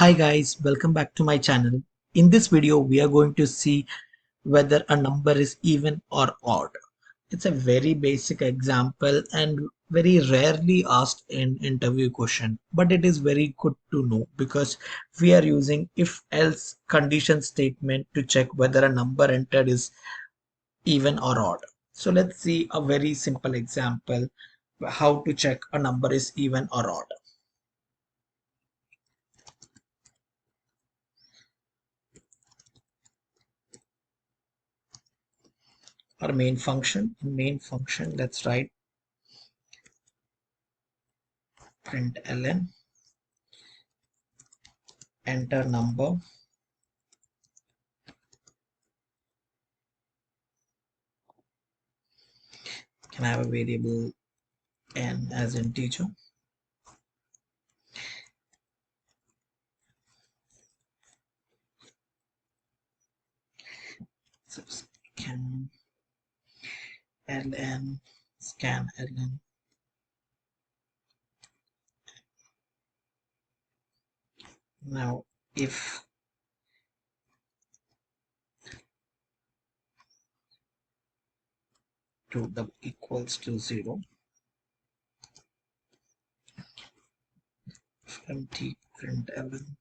Hi guys, welcome back to my channel. In this video, we are going to see whether a number is even or odd. It's a very basic example and very rarely asked in interview question, but it is very good to know because we are using if else condition statement to check whether a number entered is even or odd. So let's see a very simple example how to check a number is even or odd. Our main function, let's write println enter number. Can I have a variable n as integer? So scan ln. Now if to the equals to 0, empty println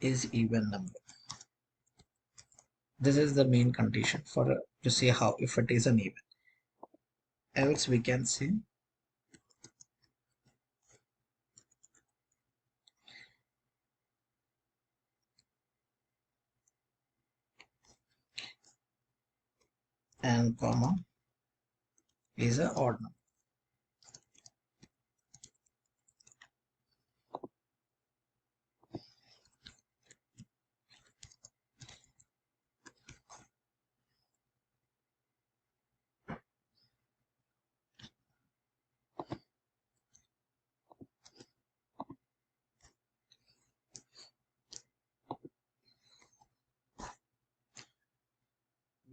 is even number. This is the main condition for to see how if it is an even. Else we can say and comma is a odd number.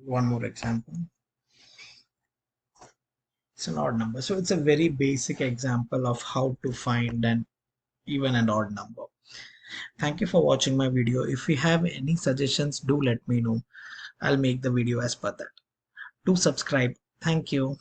One more example. It's an odd number. So it's a very basic example of how to find an even and odd number. Thank you for watching my video. If you have any suggestions, do let me know. I'll make the video as per that. Do subscribe. Thank you.